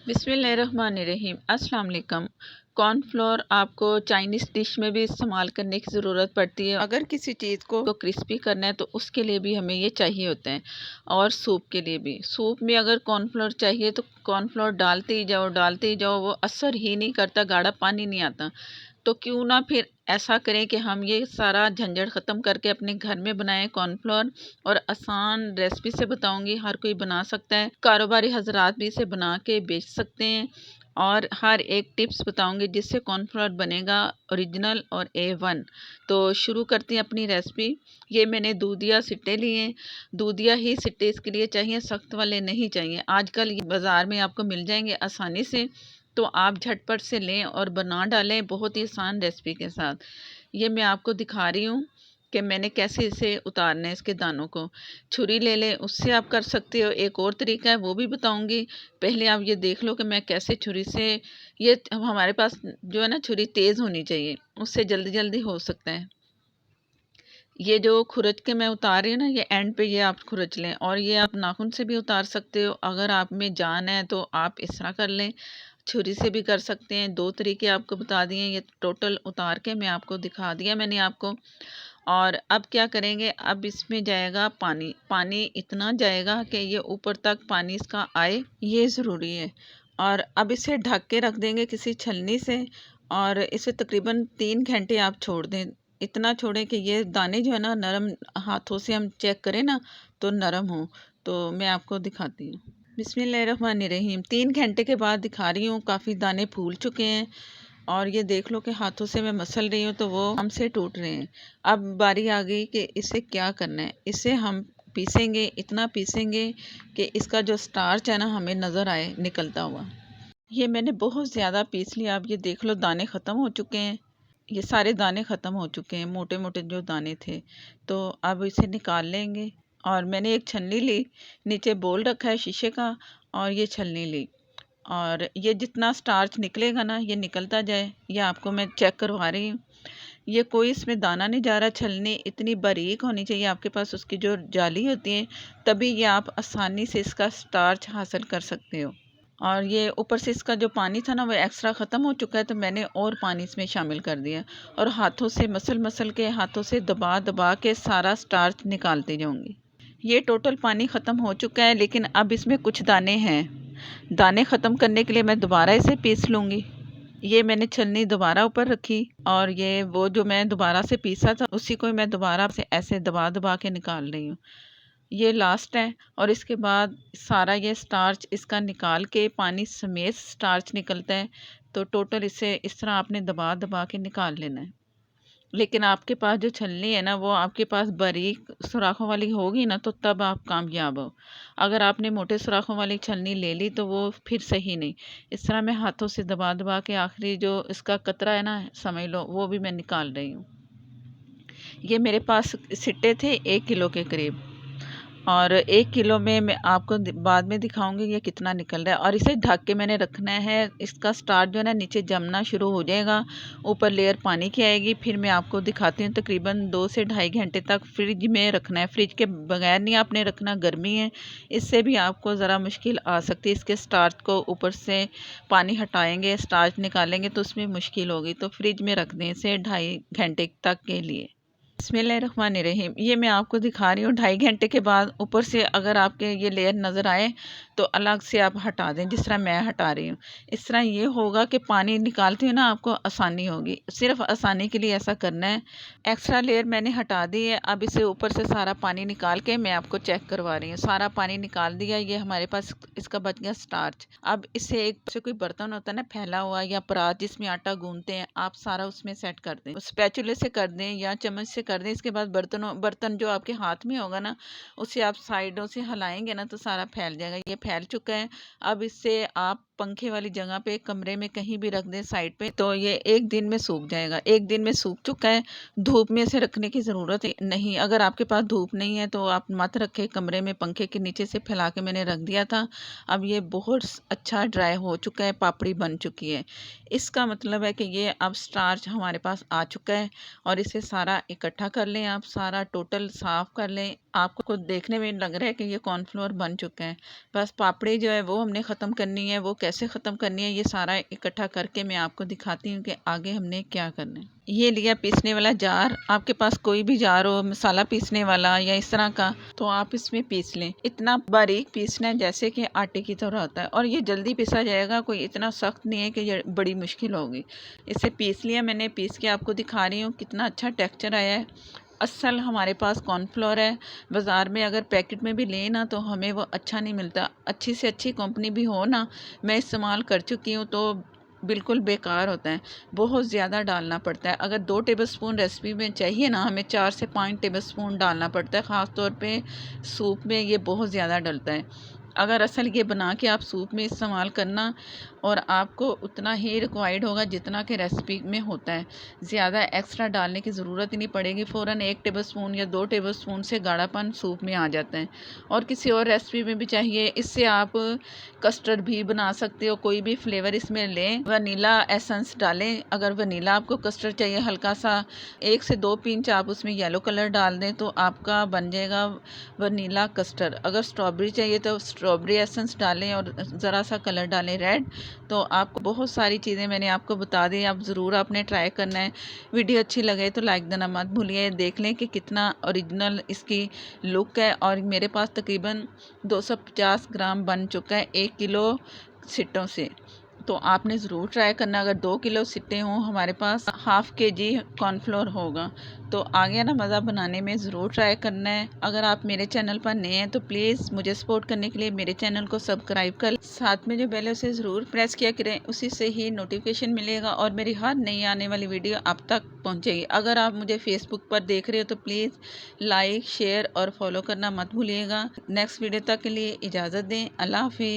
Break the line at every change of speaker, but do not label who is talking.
बिस्मिल्लाहिर्रहमानिर्रहीम। अस्सलाम वालेकुम। कॉर्नफ्लोर आपको चाइनीज़ डिश में भी इस्तेमाल करने की ज़रूरत पड़ती है। अगर किसी चीज़ को क्रिस्पी करना है तो उसके लिए भी हमें ये चाहिए होता है, और सूप के लिए भी। सूप में अगर कॉर्नफ्लोर चाहिए तो कॉर्नफ्लोर डालते ही जाओ, वो असर ही नहीं करता, गाढ़ा पानी नहीं आता। तो क्यों ना फिर ऐसा करें कि हम ये सारा झंझट ख़त्म करके अपने घर में बनाएं कॉर्नफ्लोर। और आसान रेसिपी से बताऊंगी, हर कोई बना सकता है, कारोबारी हजरात भी इसे बना के बेच सकते हैं। और हर एक टिप्स बताऊंगी जिससे कॉर्नफ्लोर बनेगा ओरिजिनल और A1। तो शुरू करते हैं अपनी रेसिपी। ये मैंने दूधिया सिट्टे लिए हैं। दूधिया ही सिट्टे इसके लिए चाहिए, सख्त वाले नहीं चाहिए। आजकल ये बाज़ार में आपको मिल जाएंगे आसानी से, तो आप झटपट से लें और बना डालें बहुत ही आसान रेसिपी के साथ। ये मैं आपको दिखा रही हूँ कि मैंने कैसे इसे उतारना है, इसके दानों को। छुरी ले लें, उससे आप कर सकते हो। एक और तरीका है, वो भी बताऊंगी। पहले आप ये देख लो कि मैं कैसे छुरी से, ये हमारे पास जो है ना छुरी तेज़ होनी चाहिए, उससे जल्दी जल्दी हो सकता है। ये जो खुरच के मैं उतार रही हूँ ना, ये एंड पे ये आप खुरच लें, और ये आप नाखून से भी उतार सकते हो। अगर आप में जान है तो आप इस तरह कर लें, छुरी से भी कर सकते हैं। दो तरीके आपको बता दिए, ये टोटल उतार के मैं आपको दिखा दिया मैंने आपको। और अब क्या करेंगे, अब इसमें जाएगा पानी। पानी इतना जाएगा कि ये ऊपर तक पानी इसका आए, ये ज़रूरी है। और अब इसे ढक के रख देंगे किसी छलनी से, और इसे तकरीबन 3 घंटे आप छोड़ दें। इतना छोड़ें कि ये दाने जो है ना नरम, हाथों से हम चेक करें ना तो नरम हो। तो मैं आपको दिखाती हूँ। बिस्मिल्लाहिर्रहमानिर्रहीम। 3 घंटे के बाद दिखा रही हूँ, काफ़ी दाने फूल चुके हैं। और ये देख लो कि हाथों से मैं मसल रही हूँ तो वो हमसे टूट रहे हैं। अब बारी आ गई कि इसे क्या करना है। इसे हम पीसेंगे, इतना पीसेंगे कि इसका जो स्टार्च है ना हमें नज़र आए निकलता हुआ। ये मैंने बहुत ज़्यादा पीस लिया। अब ये देख लो दाने ख़त्म हो चुके हैं, ये सारे दाने ख़त्म हो चुके हैं, मोटे मोटे जो दाने थे। तो अब इसे निकाल लेंगे। और मैंने एक छन्नी ली, नीचे बोल रखा है शीशे का, और ये छलनी ली। और ये जितना स्टार्च निकलेगा ना ये निकलता जाए, ये आपको मैं चेक करवा रही हूँ। ये कोई इसमें दाना नहीं जा रहा। छलनी इतनी बारीक होनी चाहिए आपके पास, उसकी जो जाली होती है, तभी ये आप आसानी से इसका स्टार्च हासिल कर सकते हो। और ये ऊपर से इसका जो पानी था ना वो एक्स्ट्रा ख़त्म हो चुका है, तो मैंने और पानी इसमें शामिल कर दिया। और हाथों से मसल मसल के, हाथों से दबा दबा के सारा स्टार्च निकालते जाऊँगी। ये टोटल पानी ख़त्म हो चुका है, लेकिन अब इसमें कुछ दाने हैं। दाने ख़त्म करने के लिए मैं दोबारा इसे पीस लूँगी। ये मैंने छलनी दोबारा ऊपर रखी, और ये वो जो मैं दोबारा से पीसा था उसी को मैं दोबारा से ऐसे दबा दबा के निकाल रही हूँ। ये लास्ट है। और इसके बाद सारा ये स्टार्च इसका निकाल के, पानी समेत स्टार्च निकलता है। तो टोटल इसे इस तरह आपने दबा दबा के निकाल लेना है। लेकिन आपके पास जो छलनी है ना वो आपके पास बारीक सुराखों वाली होगी ना, तो तब आप कामयाब हो। अगर आपने मोटे सुराखों वाली छलनी ले ली तो वो फिर सही नहीं। इस तरह मैं हाथों से दबा दबा के आखिरी जो इसका कतरा है ना, समझ लो, वो भी मैं निकाल रही हूँ। ये मेरे पास सिट्टे थे 1 किलो के करीब। और 1 किलो में मैं आपको बाद में दिखाऊंगी ये कितना निकल रहा है। और इसे ढक के मैंने रखना है। इसका स्टार्च जो है ना नीचे जमना शुरू हो जाएगा, ऊपर लेयर पानी की आएगी। फिर मैं आपको दिखाती हूँ। तकरीबन 2 से ढाई घंटे तक फ्रिज में रखना है। फ्रिज के बगैर नहीं आपने रखना, गर्मी है, इससे भी आपको ज़रा मुश्किल आ सकती है। इसके स्टार्च को ऊपर से पानी हटाएंगे, स्टार्च निकालेंगे तो उसमें मुश्किल होगी। तो फ्रिज में रख दें इसे 2.5 घंटे तक के लिए। बिस्मिल्लाहिर्रहमानिर्रहीम। ये मैं आपको दिखा रही हूँ 2.5 घंटे के बाद। ऊपर से अगर आपके ये लेयर नज़र आए तो अलग से आप हटा दें, जिस तरह मैं हटा रही हूँ। इस तरह ये होगा कि पानी निकालते हुए ना आपको आसानी होगी। सिर्फ आसानी के लिए ऐसा करना है। एक्स्ट्रा लेयर मैंने हटा दी है। अब इसे ऊपर से सारा पानी निकाल के मैं आपको चेक करवा रही हूँ। सारा पानी निकाल दिया, ये हमारे पास इसका बच गया स्टार्च। अब इसे एक से कोई बर्तन होता है ना फैला हुआ, या परात जिसमें आटा गूंथते हैं, आप सारा उसमें सेट कर दें। स्पैचुले से कर दें या चम्मच से कर दें। इसके बाद बर्तन जो आपके हाथ में होगा ना, उसे आप साइडों से हिलाएंगे ना तो सारा फैल जाएगा। ये फैल चुका है। अब इससे आप पंखे वाली जगह पे, कमरे में कहीं भी रख दें साइड पे, तो ये 1 दिन में सूख जाएगा। 1 दिन में सूख चुका है। धूप में से रखने की ज़रूरत नहीं। अगर आपके पास धूप नहीं है तो आप मत रखें, कमरे में पंखे के नीचे से फैला के मैंने रख दिया था। अब ये बहुत अच्छा ड्राई हो चुका है, पापड़ी बन चुकी है। इसका मतलब है कि ये अब स्टार्च हमारे पास आ चुका है। और इसे सारा इकट्ठा कर लें, आप सारा टोटल साफ़ कर लें। आपको देखने में लग रहा है कि ये कॉर्नफ्लोर बन चुका है। बस पापड़ी जो है वो हमने ख़त्म करनी है। वो कैसे ख़त्म करनी है, ये सारा इकट्ठा करके मैं आपको दिखाती हूँ कि आगे हमने क्या करना है। ये लिया पीसने वाला जार। आपके पास कोई भी जार हो मसाला पीसने वाला या इस तरह का, तो आप इसमें पीस लें। इतना बारीक पीसना है जैसे कि आटे की तरह होता है, और ये जल्दी पिसा जाएगा, कोई इतना सख्त नहीं है कि ये बड़ी मुश्किल होगी। इसे पीस लिया मैंने, पीस के आपको दिखा रही हूँ कितना अच्छा टेक्सचर आया है। असल हमारे पास कॉर्नफ्लोर है, बाज़ार में अगर पैकेट में भी लें ना तो हमें वो अच्छा नहीं मिलता। अच्छी से अच्छी कंपनी भी हो ना, मैं इस्तेमाल कर चुकी हूँ, तो बिल्कुल बेकार होता है। बहुत ज़्यादा डालना पड़ता है। अगर 2 टेबलस्पून रेसिपी में चाहिए ना, हमें 4 से 5 टेबलस्पून डालना पड़ता है। ख़ास तौर पे सूप में ये बहुत ज़्यादा डलता है। अगर असल ये बना के आप सूप में इस्तेमाल करना, और आपको उतना ही रिक्वायर्ड होगा जितना कि रेसिपी में होता है। ज़्यादा एक्स्ट्रा डालने की ज़रूरत ही नहीं पड़ेगी। फ़ौरन 1 टेबलस्पून या 2 टेबलस्पून से गाढ़ापन सूप में आ जाता है। और किसी और रेसिपी में भी चाहिए, इससे आप कस्टर्ड भी बना सकते हो। कोई भी फ्लेवर इसमें लें, वनीला एसेंस डालें। अगर वनीला आपको कस्टर्ड चाहिए हल्का सा, 1 से 2 पिंच आप उसमें येलो कलर डाल दें तो आपका बन जाएगा वनीला कस्टर्ड। अगर स्ट्रॉबेरी चाहिए तो स्ट्रॉबेरी एसेंस डालें और ज़रा सा कलर डालें रेड। तो आपको बहुत सारी चीज़ें मैंने आपको बता दी, आप ज़रूर आपने ट्राई करना है। वीडियो अच्छी लगे तो लाइक देना मत भूलिए। देख लें कि कितना ओरिजिनल इसकी लुक है, और मेरे पास तकरीबन 250 ग्राम बन चुका है 1 किलो सिट्टों से। तो आपने ज़रूर ट्राई करना। अगर 2 किलो सिट्टे हों, हमारे पास हाफ़ केजी कॉर्नफ्लोर होगा। तो आ गया ना मज़ा बनाने में, ज़रूर ट्राई करना है। अगर आप मेरे चैनल पर नए हैं तो प्लीज़ मुझे सपोर्ट करने के लिए मेरे चैनल को सब्सक्राइब कर, साथ में जो बेल है उसे ज़रूर प्रेस किया करें, उसी से ही नोटिफिकेशन मिलेगा और मेरी हर नई आने वाली वीडियो आप तक पहुँचेगी। अगर आप मुझे फेसबुक पर देख रहे हो तो प्लीज़ लाइक शेयर और फॉलो करना मत भूलिएगा। नेक्स्ट वीडियो तक के लिए इजाज़त दें। अल्लाह हाफ़िज़।